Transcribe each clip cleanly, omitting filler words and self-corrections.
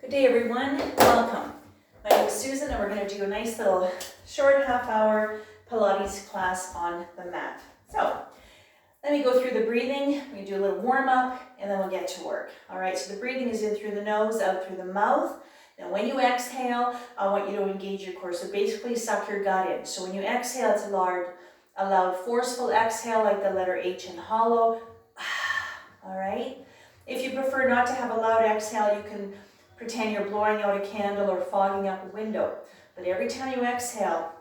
Good day, everyone. Welcome. My name is Susan, and we're going to do a nice little short half-hour Pilates class on the mat. So, let me go through the breathing. We're going to do a little warm-up, and then we'll get to work. All right, so the breathing is in through the nose, out through the mouth. Now, when you exhale, I want you to engage your core. So basically, suck your gut in. So when you exhale, it's a loud, forceful exhale, like the letter H in hollow. All right. If you prefer not to have a loud exhale, you can pretend you're blowing out a candle or fogging up a window. But every time you exhale,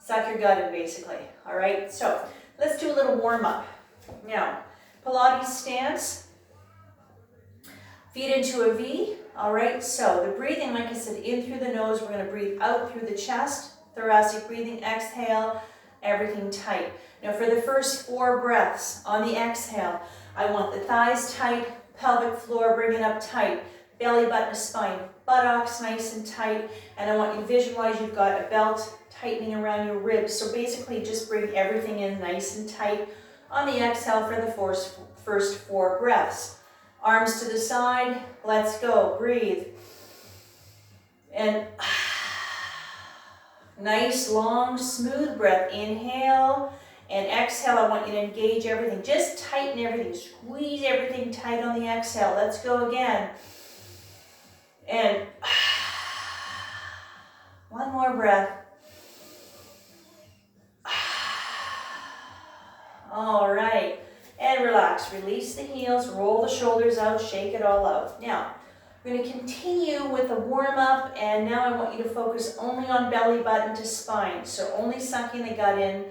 suck your gut in, basically. All right. So let's do a little warm up. Now, Pilates stance. Feet into a V. All right, so the breathing, like I said, in through the nose. We're going to breathe out through the chest. Thoracic breathing, exhale, everything tight. Now for the first 4 breaths, on the exhale, I want the thighs tight, pelvic floor, bring it up tight, belly button to spine, buttocks nice and tight, and I want you to visualize you've got a belt tightening around your ribs. So basically just bring everything in nice and tight on the exhale for the first 4 breaths. Arms to the side, let's go, breathe. And nice, long, smooth breath. Inhale and exhale. I want you to engage everything. Just tighten everything. Squeeze everything tight on the exhale. Let's go again. And one more breath. All right. And relax, release the heels, roll the shoulders out, shake it all out. Now, we're going to continue with the warm-up, and now I want you to focus only on belly button to spine. So only sucking the gut in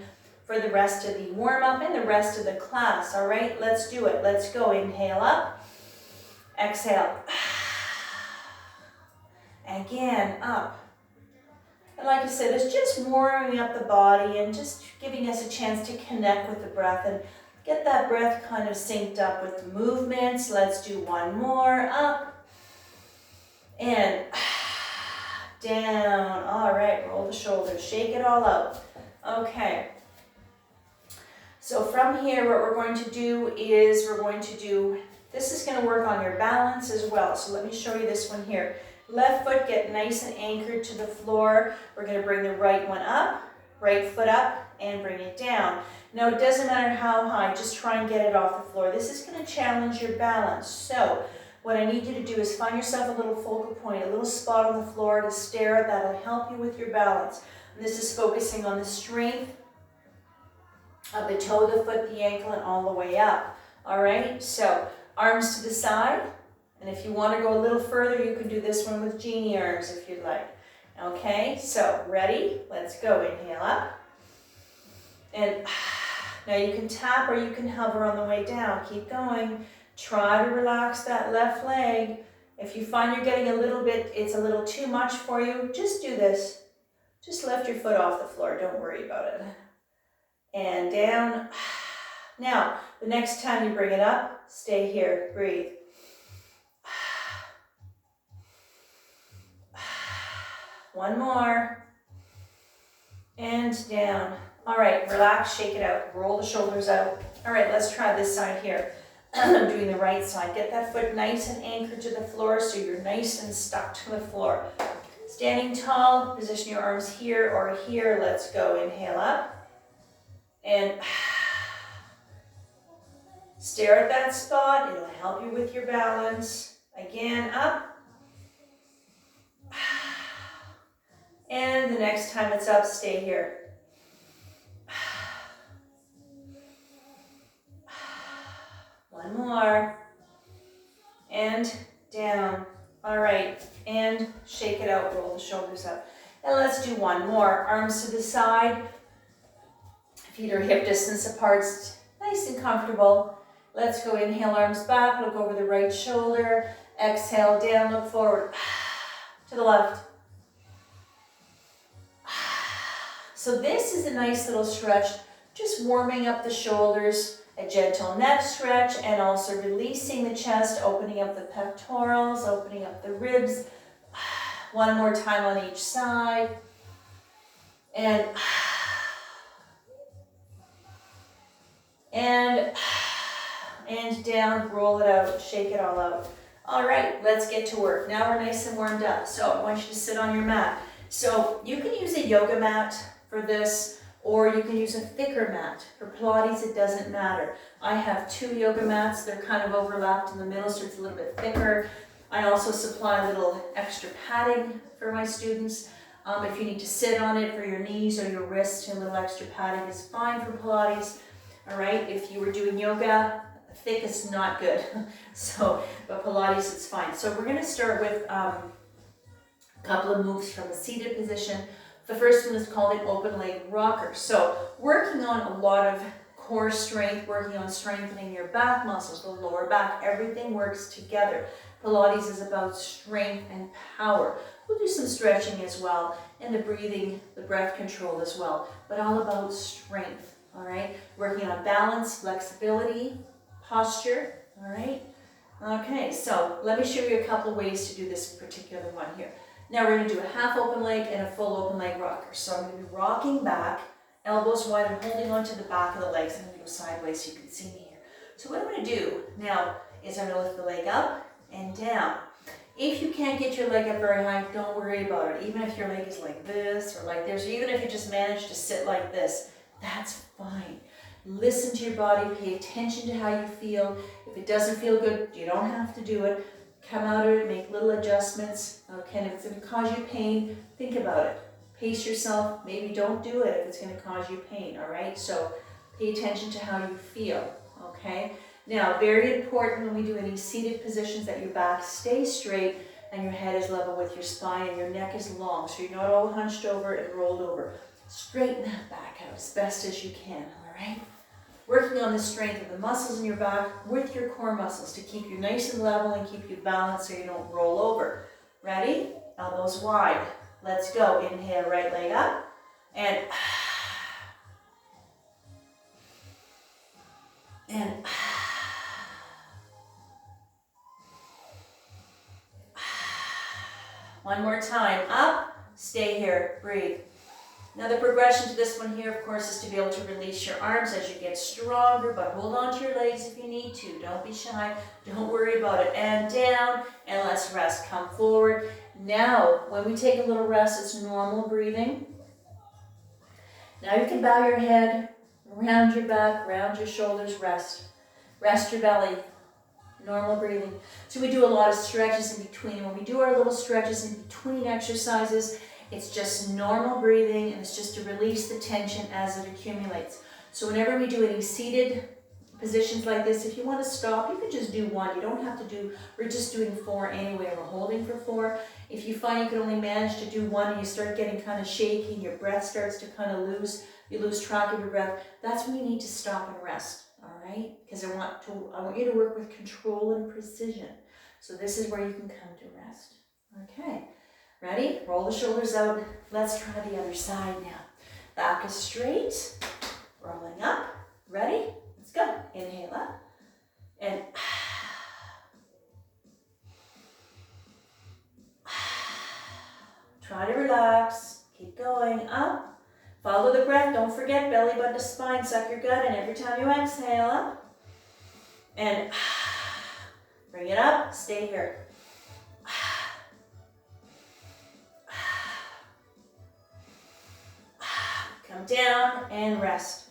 for the rest of the warm-up and the rest of the class. All right, let's do it. Let's go. Inhale up, exhale. Again, up. And like I said, it's just warming up the body and just giving us a chance to connect with the breath and get that breath kind of synced up with the movements. Let's do one more. Up and down. All right, roll the shoulders, shake it all out. Okay. So from here, what we're going to do is this is going to work on your balance as well. So let me show you this one here. Left foot, get nice and anchored to the floor. We're going to bring the right one up, right foot up, and bring it down. Now, it doesn't matter how high, just try and get it off the floor. This is going to challenge your balance. So what I need you to do is find yourself a little focal point, a little spot on the floor to stare at. That'll help you with your balance. And this is focusing on the strength of the toe, the foot, the ankle, and all the way up. All right, so arms to the side. And if you want to go a little further, you can do this one with genie arms if you'd like. Okay, so ready? Let's go. Inhale up. And now you can tap or you can hover on the way down. Keep going. Try to relax that left leg. If you find you're getting it's a little too much for you, just do this. Just lift your foot off the floor. Don't worry about it. And down. Now, the next time you bring it up, stay here. Breathe. One more. And down. All right, relax, shake it out. Roll the shoulders out. All right, let's try this side here. I'm doing the right side. Get that foot nice and anchored to the floor so you're nice and stuck to the floor. Standing tall, position your arms here or here. Let's go. Inhale up. And stare at that spot. It'll help you with your balance. Again, up. And the next time it's up, stay here. One more. And down. All right. And shake it out. Roll the shoulders up. And let's do one more. Arms to the side. Feet are hip distance apart. Nice and comfortable. Let's go. Inhale, arms back. Look over the right shoulder. Exhale, down. Look forward. To the left. So this is a nice little stretch, just warming up the shoulders, a gentle neck stretch, and also releasing the chest, opening up the pectorals, opening up the ribs. One more time on each side. And down, roll it out, shake it all out. All right, let's get to work. Now we're nice and warmed up. So I want you to sit on your mat. So you can use a yoga mat for this, or you can use a thicker mat. For Pilates, it doesn't matter. I have 2 yoga mats. They're kind of overlapped in the middle, so it's a little bit thicker. I also supply a little extra padding for my students. If you need to sit on it for your knees or your wrists, a little extra padding is fine for Pilates. All right, if you were doing yoga, thick is not good. But Pilates, it's fine. So we're gonna start with a couple of moves from a seated position. The first one is called an open leg rocker. So working on a lot of core strength, working on strengthening your back muscles, the lower back, everything works together. Pilates is about strength and power. We'll do some stretching as well, and the breathing, the breath control as well, but all about strength, all right? Working on balance, flexibility, posture, all right? Okay, so let me show you a couple of ways to do this particular one here. Now we're gonna do a half open leg and a full open leg rocker. So I'm gonna be rocking back, elbows wide, and holding onto the back of the legs. I'm gonna go sideways so you can see me here. So what I'm gonna do now is I'm gonna lift the leg up and down. If you can't get your leg up very high, don't worry about it. Even if your leg is like this or like this, or even if you just manage to sit like this, that's fine. Listen to your body, pay attention to how you feel. If it doesn't feel good, you don't have to do it. Come out of it, make little adjustments. Okay, and if it's going to cause you pain, think about it. Pace yourself. Maybe don't do it if it's going to cause you pain, all right? So pay attention to how you feel, okay? Now, very important when we do any seated positions that your back stays straight and your head is level with your spine and your neck is long, so you're not all hunched over and rolled over. Straighten that back out as best as you can, all right? Working on the strength of the muscles in your back with your core muscles to keep you nice and level and keep you balanced so you don't roll over. Ready? Elbows wide. Let's go. Inhale, right leg up. And one more time. Up. Stay here. Breathe. Now the progression to this one here, of course, is to be able to release your arms as you get stronger, but hold on to your legs if you need to. Don't be shy. Don't worry about it. And down, and let's rest. Come forward. Now, when we take a little rest, it's normal breathing. Now you can bow your head, round your back, round your shoulders, rest. Rest your belly. Normal breathing. So we do a lot of stretches in between. When we do our little stretches in between exercises, it's just normal breathing, and it's just to release the tension as it accumulates. So whenever we do any seated positions like this, if you want to stop, you can just do one. You don't have to do, we're just doing 4 anyway. We're holding for 4. If you find you can only manage to do 1 and you start getting kind of shaky and your breath starts to kind of you lose track of your breath, that's when you need to stop and rest, all right? Because I want you to work with control and precision. So this is where you can come to rest. Okay. Ready? Roll the shoulders out. Let's try the other side now. Back is straight. Rolling up. Ready? Let's go. Inhale up. And try to relax. Keep going. Up. Follow the breath. Don't forget belly button to spine. Suck your gut in every time you exhale. Up. And bring it up. Stay here. Come down and rest.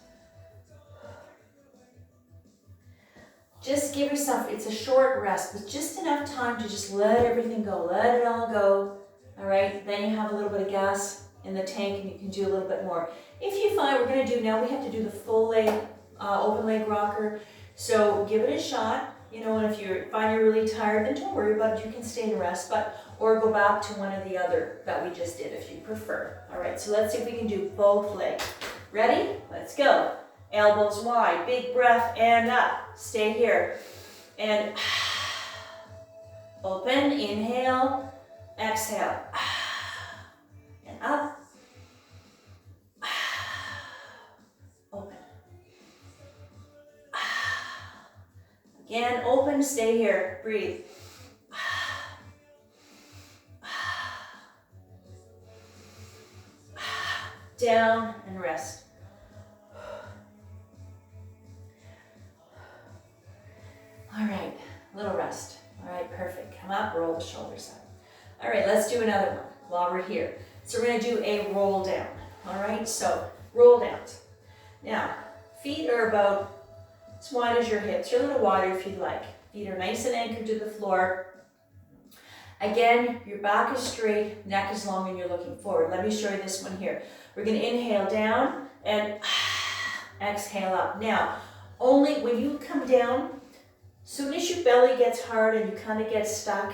Just give yourself, it's a short rest, but just enough time to just let everything go. Let it all go. All right, then you have a little bit of gas in the tank and you can do a little bit more. If you find, we're going to do now, we have to do the full leg, open leg rocker. So give it a shot. You know, and if you find you're really tired, then don't worry about it. You can stay and rest, or go back to one or the other that we just did if you prefer. All right, so let's see if we can do both legs. Ready? Let's go. Elbows wide, big breath, and up. Stay here. And open, inhale, exhale. And up. Open. Again, open, stay here. Breathe. Down and rest. All right, little rest. All right, perfect. roll the shoulders up. All right, let's do another one while we're here. So we're gonna do a roll down. All right, so roll downs. Now, feet are about as wide as your hips, or a little wider if you'd like. Feet are nice and anchored to the floor. Again, your back is straight, neck is long, and you're looking forward. Let me show you this one here. We're gonna inhale down and exhale up. Now, only when you come down, soon as your belly gets hard and you kind of get stuck,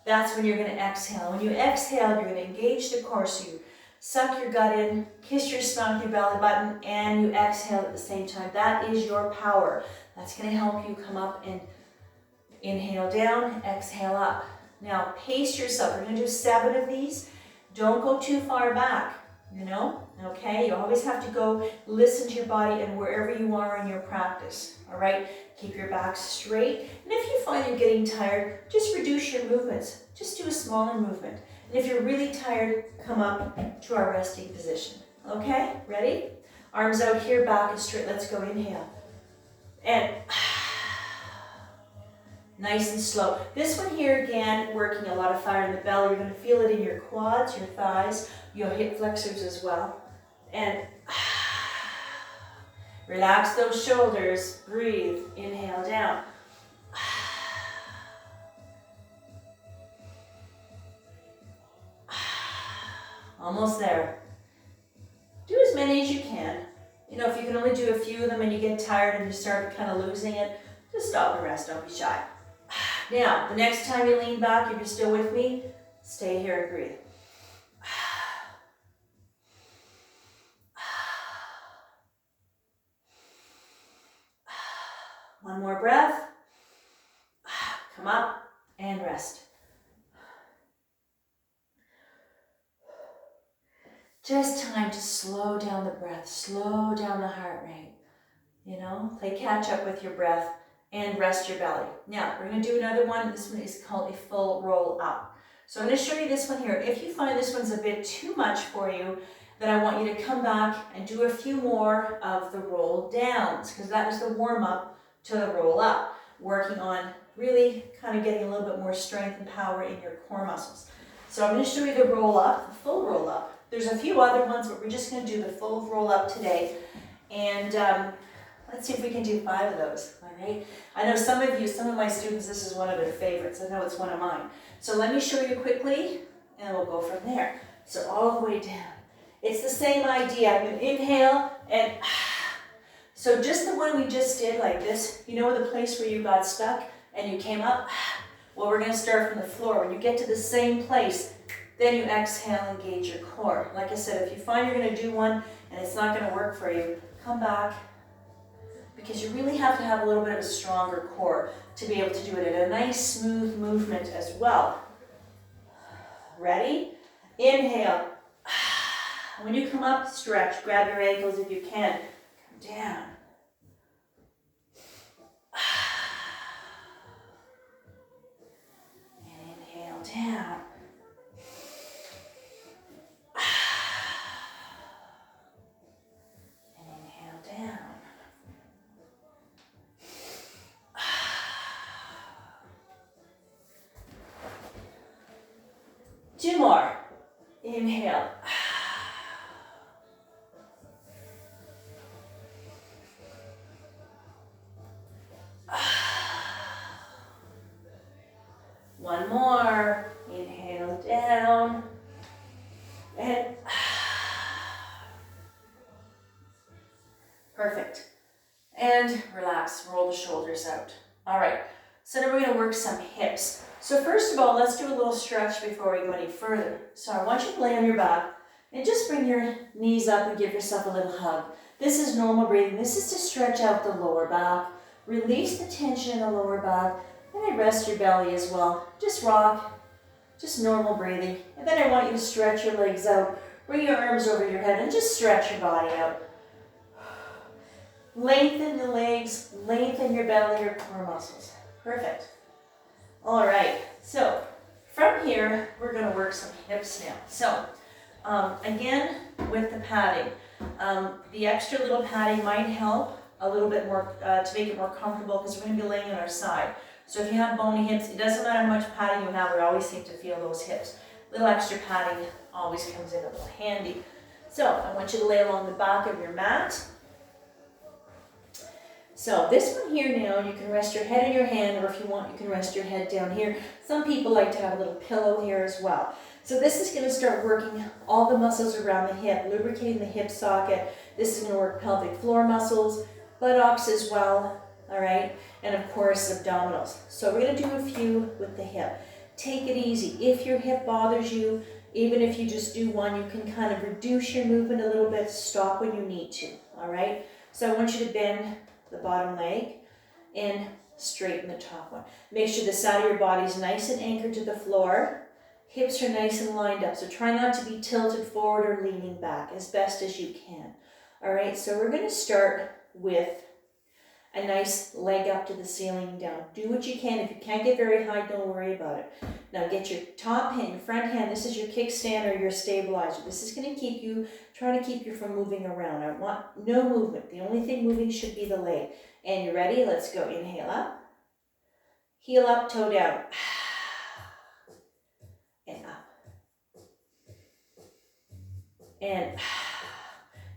that's when you're gonna exhale. When you exhale, you're gonna engage the core, so you suck your gut in, kiss your stomach, your belly button, and you exhale at the same time. That is your power. That's gonna help you come up and inhale down, exhale up. Now, pace yourself. We're gonna do 7 of these. Don't go too far back, you know, okay? You always have to go listen to your body and wherever you are in your practice, all right? Keep your back straight. And if you find you're getting tired, just reduce your movements. Just do a smaller movement. And if you're really tired, come up to our resting position, okay? Ready? Arms out here, back is straight. Let's go, inhale. And nice and slow. This one here, again, working a lot of fire in the belly. You're gonna feel it in your quads, your thighs, your hip flexors as well. And relax those shoulders, breathe, inhale down. Almost there. Do as many as you can. You know, if you can only do a few of them and you get tired and you start kind of losing it, just stop and rest, don't be shy. Now, the next time you lean back, if you're still with me, stay here and breathe. One more breath. Come up and rest. Just time to slow down the breath, slow down the heart rate. You know, play catch up with your breath and rest your belly. Now, we're gonna do another one. This one is called a full roll up. So I'm gonna show you this one here. If you find this one's a bit too much for you, then I want you to come back and do a few more of the roll downs, because that is the warm up to the roll up, working on really kind of getting a little bit more strength and power in your core muscles. So I'm going to show you the roll up, the full roll up. There's a few other ones, but we're just going to do the full roll up today. And let's see if we can do 5 of those, all right? I know some of my students, this is one of their favorites. I know it's one of mine. So let me show you quickly, and we'll go from there. So all the way down. It's the same idea. I'm going to inhale and so just the one we just did like this, you know the place where you got stuck and you came up? Well, we're going to start from the floor. When you get to the same place, then you exhale, engage your core. Like I said, if you find you're going to do one and it's not going to work for you, come back, because you really have to have a little bit of a stronger core to be able to do it in a nice, smooth movement as well. Ready? Inhale. When you come up, stretch. Grab your ankles if you can. Come down. And inhale down. And inhale down. 2 more. Inhale. One more. Inhale down. And perfect. And relax. Roll the shoulders out. All right. So now we're going to work some hips. So first of all, let's do a little stretch before we go any further. So I want you to lay on your back and just bring your knees up and give yourself a little hug. This is normal breathing. This is to stretch out the lower back. Release the tension in the lower back. And then rest your belly as well. Just rock. Just normal breathing. And then I want you to stretch your legs out. Bring your arms over your head and just stretch your body out. Lengthen the legs. Lengthen your belly, your core muscles. Perfect. All right, so from here, we're going to work some hips now. So again, with the padding, the extra little padding might help a little bit more to make it more comfortable, because we're going to be laying on our side. So if you have bony hips, it doesn't matter how much padding you have, we always seem to feel those hips. A little extra padding always comes in a little handy. So I want you to lay along the back of your mat. So this one here now, you can rest your head in your hand, or if you want, you can rest your head down here. Some people like to have a little pillow here as well. So this is going to start working all the muscles around the hip, lubricating the hip socket. This is going to work pelvic floor muscles, buttocks as well, all right? And of course, abdominals. So we're going to do a few with the hip. Take it easy. If your hip bothers you, even if you just do one, you can kind of reduce your movement a little bit, stop when you need to, all right? So I want you to bend the bottom leg and straighten the top one. Make sure the side of your body is nice and anchored to the floor. Hips are nice and lined up, so try not to be tilted forward or leaning back as best as you can. All right, so we're going to start with a nice leg up to the ceiling and down. Do what you can. If you can't get very high, don't worry about it. Now get your top hand, your front hand, this is your kickstand or your stabilizer. This is going to keep you, try to keep you from moving around. I want no movement. The only thing moving should be the leg. And you ready? Let's go. Inhale up. Heel up, toe down. And up. And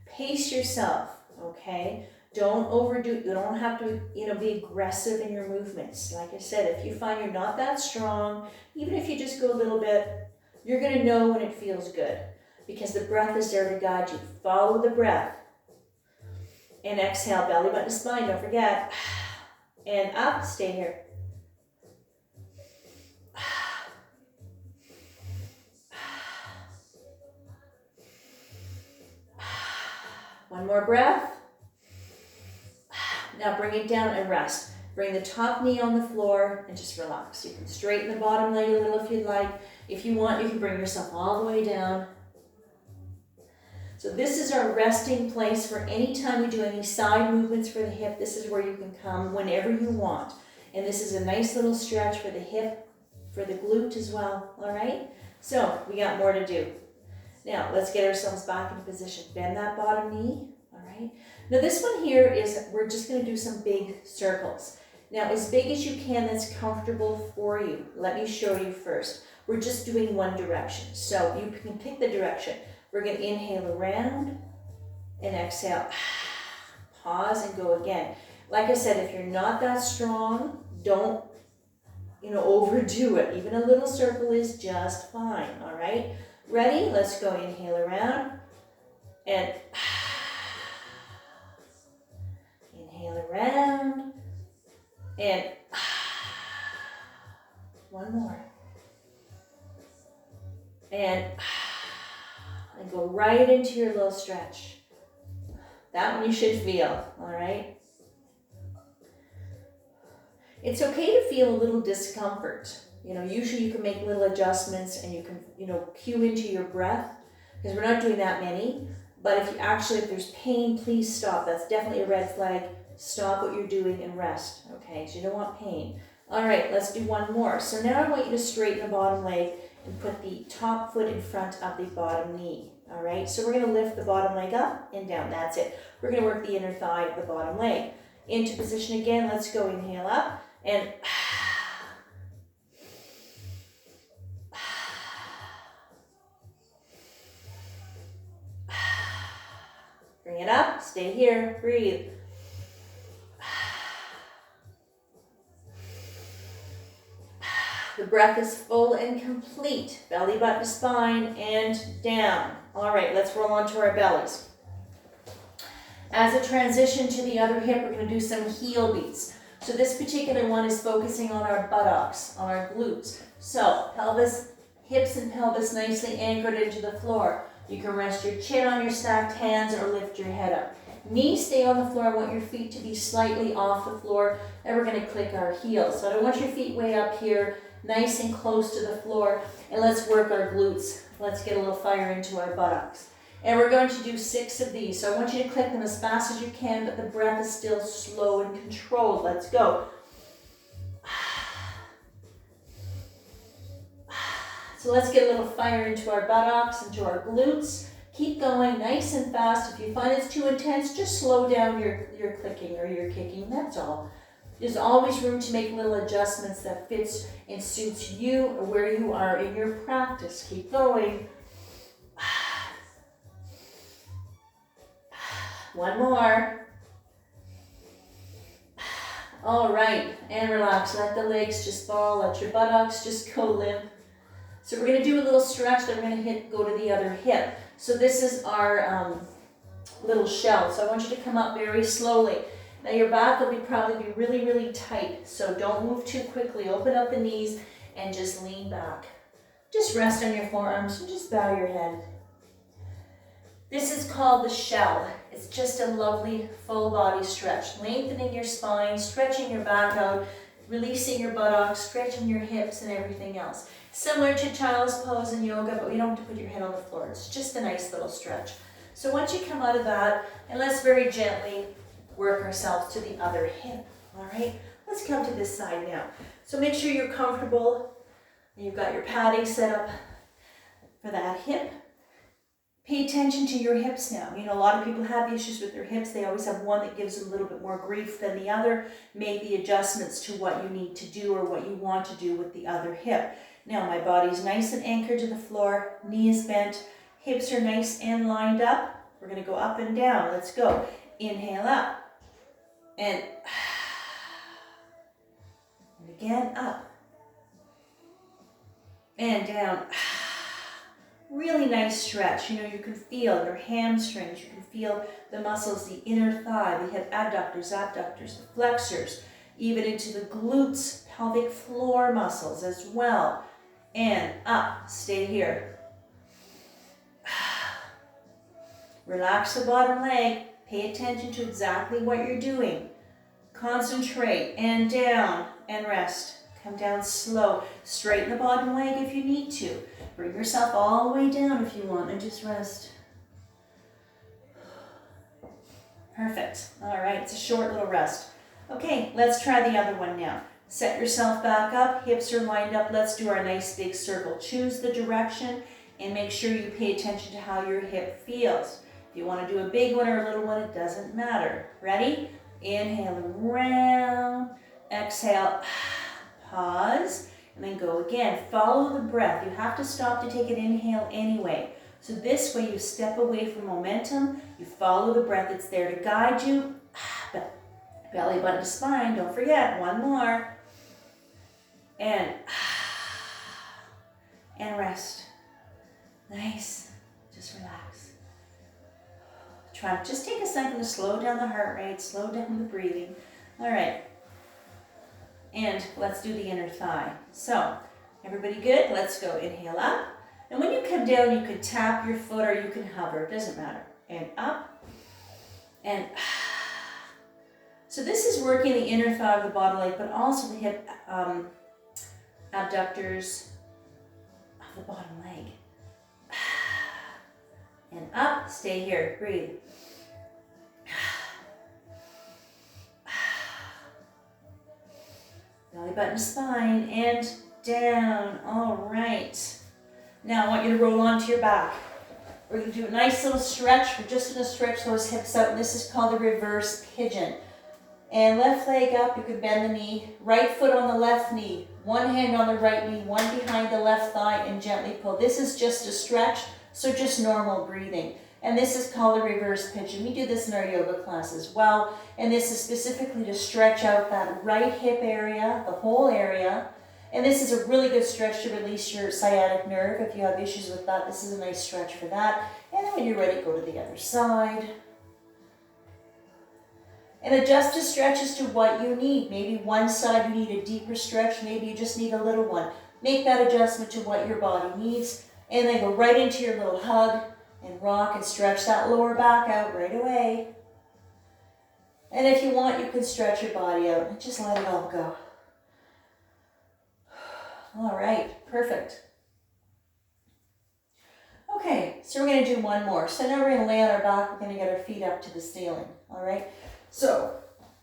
pace yourself, okay? Don't overdo it. You don't have to, be aggressive in your movements. Like I said, if you find you're not that strong, even if you just go a little bit, you're going to know when it feels good because the breath is there to guide you. Follow the breath. And exhale, belly button to spine, don't forget. And up, stay here. One more breath. Now bring it down and rest. Bring the top knee on the floor and just relax. You can straighten the bottom leg a little if you'd like. If you want, you can bring yourself all the way down. So this is our resting place for any time we do any side movements for the hip. This is where you can come whenever you want. And this is a nice little stretch for the hip, for the glute as well, all right? So we got more to do. Now let's get ourselves back into position. Bend that bottom knee, all right? Now this one here is, we're just gonna do some big circles. Now as big as you can that's comfortable for you. Let me show you first. We're just doing one direction. So you can pick the direction. We're gonna inhale around and exhale. Pause and go again. Like I said, if you're not that strong, don't overdo it. Even a little circle is just fine, all right? Ready? Let's go. Inhale around and inhale around and one more. And go right into your little stretch. That one you should feel, all right? It's okay to feel a little discomfort. Usually you can make little adjustments and you can, cue into your breath because we're not doing that many. But if there's pain, please stop. That's definitely a red flag. Stop what you're doing and rest, okay? So you don't want pain. All right, let's do one more. So now I want you to straighten the bottom leg and put the top foot in front of the bottom knee. All right, so we're going to lift the bottom leg up and down. That's it. We're going to work the inner thigh of the bottom leg. Into position again. Let's go. Inhale up and bring it up. Stay here. Breathe. The breath is full and complete. Belly button to spine and down. All right, let's roll onto our bellies. As a transition to the other hip, we're going to do some heel beats. So this particular one is focusing on our buttocks, on our glutes. So pelvis, hips and pelvis nicely anchored into the floor. You can rest your chin on your stacked hands or lift your head up. Knees stay on the floor. I want your feet to be slightly off the floor. And we're going to click our heels. So I don't want your feet way up here, nice and close to the floor. And let's work our glutes. Let's get a little fire into our buttocks. And we're going to do 6 of these. So I want you to click them as fast as you can, but the breath is still slow and controlled. Let's go. So let's get a little fire into our buttocks, into our glutes. Keep going nice and fast. If you find it's too intense, just slow down your clicking or your kicking. That's all. There's always room to make little adjustments that fits and suits you or where you are in your practice. Keep going. One more. All right, and relax. Let the legs just fall. Let your buttocks just go limp. So we're going to do a little stretch. Then we're going to go to the other hip. So this is our little shell. So I want you to come up very slowly. Now your back will probably be really, really tight. So don't move too quickly. Open up the knees and just lean back. Just rest on your forearms and just bow your head. This is called the shell. It's just a lovely full body stretch. Lengthening your spine, stretching your back out, releasing your buttocks, stretching your hips and everything else. Similar to child's pose in yoga, but you don't have to put your head on the floor. It's just a nice little stretch. So once you come out of that, and let's very gently work ourselves to the other hip. All right, let's come to this side now. So make sure you're comfortable. You've got your padding set up for that hip. Pay attention to your hips now. You know, a lot of people have issues with their hips. They always have one that gives them a little bit more grief than the other. Make the adjustments to what you need to do or what you want to do with the other hip. Now my body's nice and anchored to the floor, knees bent, hips are nice and lined up. We're gonna go up and down. Let's go. Inhale up. And again up. And down. Really nice stretch. You know, you can feel your hamstrings, you can feel the muscles, the inner thigh, the hip adductors, abductors, the flexors, even into the glutes, pelvic floor muscles as well. And up, stay here. Relax the bottom leg, pay attention to exactly what you're doing. Concentrate, and down, and rest. Come down slow. Straighten the bottom leg if you need to. Bring yourself all the way down if you want, and just rest. Perfect. All right, it's a short little rest. Okay, let's try the other one now. Set yourself back up, hips are lined up. Let's do our nice big circle. Choose the direction and make sure you pay attention to how your hip feels. If you want to do a big one or a little one, it doesn't matter. Ready? Inhale around, exhale, pause. And then go again. Follow the breath. You have to stop to take an inhale anyway. So this way you step away from momentum. You follow the breath. It's there to guide you. Belly button to spine. Don't forget. One more. And rest. Nice. Just relax. Try to just take a second to slow down the heart rate. Slow down the breathing. All right. And let's do the inner thigh. So, everybody good? Let's go. Inhale up. And when you come down, you can tap your foot or you can hover. It doesn't matter. And up. And so this is working the inner thigh of the bottom leg, but also the hip abductors of the bottom leg. And up. Stay here. Breathe. Belly button, spine, and down. All right. Now I want you to roll onto your back. We're going to do a nice little stretch. We're just going to stretch those hips out. And this is called the reverse pigeon. And left leg up, you can bend the knee. Right foot on the left knee. One hand on the right knee, one behind the left thigh, and gently pull. This is just a stretch, so just normal breathing. And this is called a reverse pigeon. We do this in our yoga class as well. And this is specifically to stretch out that right hip area, the whole area. And this is a really good stretch to release your sciatic nerve. If you have issues with that, this is a nice stretch for that. And then when you're ready, go to the other side. And adjust the stretches to what you need. Maybe one side you need a deeper stretch. Maybe you just need a little one. Make that adjustment to what your body needs. And then go right into your little hug. And rock and stretch that lower back out right away. And if you want, you can stretch your body out and just let it all go. All right, perfect. Okay, so we're going to do one more. So now we're going to lay on our back. We're going to get our feet up to the ceiling. All right. So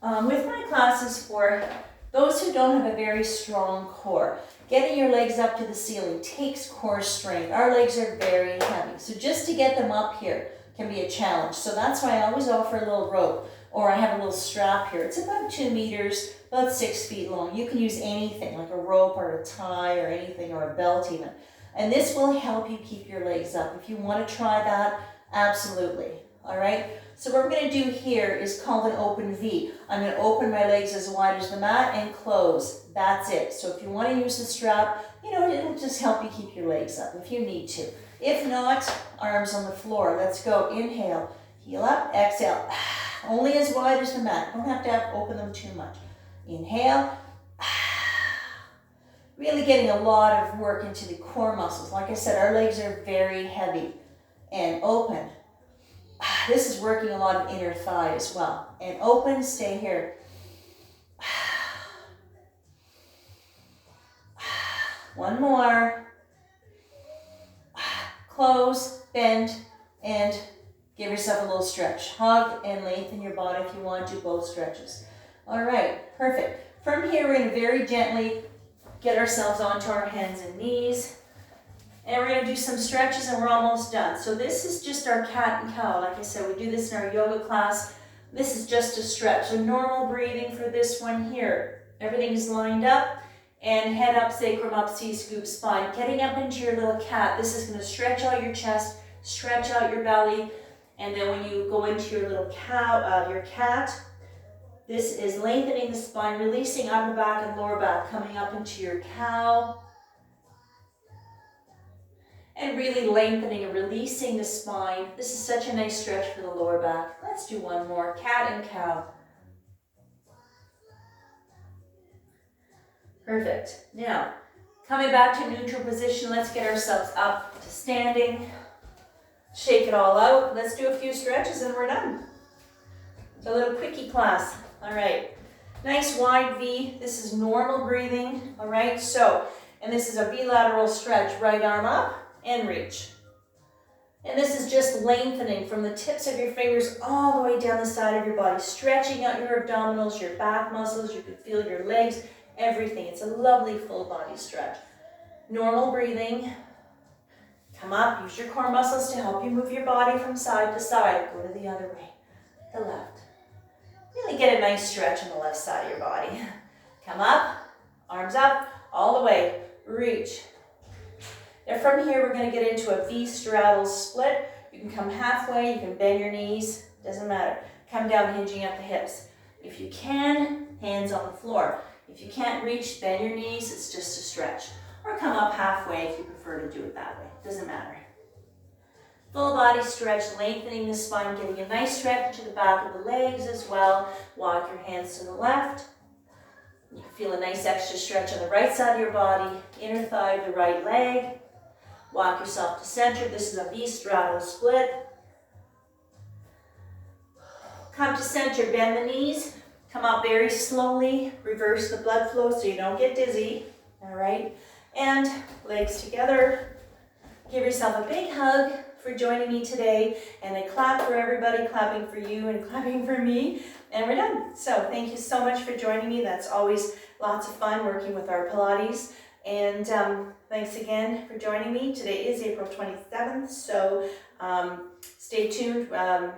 with my classes for those who don't have a very strong core, getting your legs up to the ceiling takes core strength. Our legs are very heavy. So just to get them up here can be a challenge. So that's why I always offer a little rope. or I have a little strap here. It's about 2 meters, about 6 feet long. You can use anything, like a rope or a tie or anything, or a belt even. And this will help you keep your legs up. If you want to try that, absolutely. All right? So what we're going to do here is called an open V. I'm going to open my legs as wide as the mat and close. That's it. So if you want to use the strap, you know, it'll just help you keep your legs up if you need to. If not, arms on the floor. Let's go. Inhale, heel up, exhale. Only as wide as the mat. Don't have to open them too much. Inhale. Really getting a lot of work into the core muscles. Like I said, our legs are very heavy. And open. This is working a lot of inner thigh as well. And open, stay here. One more. Close, bend, and give yourself a little stretch. Hug and lengthen your body if you want to, both stretches. All right, perfect. From here, we're going to very gently get ourselves onto our hands and knees. And we're going to do some stretches and we're almost done. So this is just our cat and cow. Like I said, we do this in our yoga class. This is just a stretch. So normal breathing for this one here. Everything is lined up. And head up, sacrum up, C-scoop spine. Getting up into your little cat. This is going to stretch out your chest, stretch out your belly. And then when you go into your little cow, your cat, this is lengthening the spine, releasing upper back and lower back, coming up into your cow. And really lengthening and releasing the spine. This is such a nice stretch for the lower back. Let's do one more, cat and cow. Perfect. Now, coming back to neutral position, let's get ourselves up to standing. Shake it all out. Let's do a few stretches and we're done. A little quickie class. All right. Nice wide V. This is normal breathing. All right. So, and this is a bilateral stretch. Right arm up and reach. And this is just lengthening from the tips of your fingers all the way down the side of your body, stretching out your abdominals, your back muscles. You can feel your legs, everything. It's a lovely full body stretch. Normal breathing. Come up, use your core muscles to help you move your body from side to side. Go to the other way, the left. Really get a nice stretch on the left side of your body. Come up, arms up, all the way, reach. Now from here, we're going to get into a V straddle split. You can come halfway, you can bend your knees, doesn't matter. Come down, hinging at the hips. If you can, hands on the floor. If you can't reach, bend your knees, it's just a stretch. Or come up halfway if you prefer to do it that way, doesn't matter. Full body stretch, lengthening the spine, getting a nice stretch to the back of the legs as well. Walk your hands to the left. You can feel a nice extra stretch on the right side of your body, inner thigh of the right leg. Walk yourself to center. This is a V straddle split. Come to center, bend the knees. Come up very slowly. Reverse the blood flow so you don't get dizzy. All right. And legs together. Give yourself a big hug for joining me today. And a clap for everybody, clapping for you and clapping for me. And we're done. So thank you so much for joining me. That's always lots of fun working with our Pilates. And thanks again for joining me. Today is April 27th, so stay tuned. I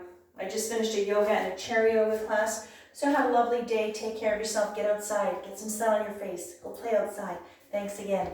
just finished a yoga and a chair yoga class, so have a lovely day. Take care of yourself. Get outside. Get some sun on your face. Go play outside. Thanks again.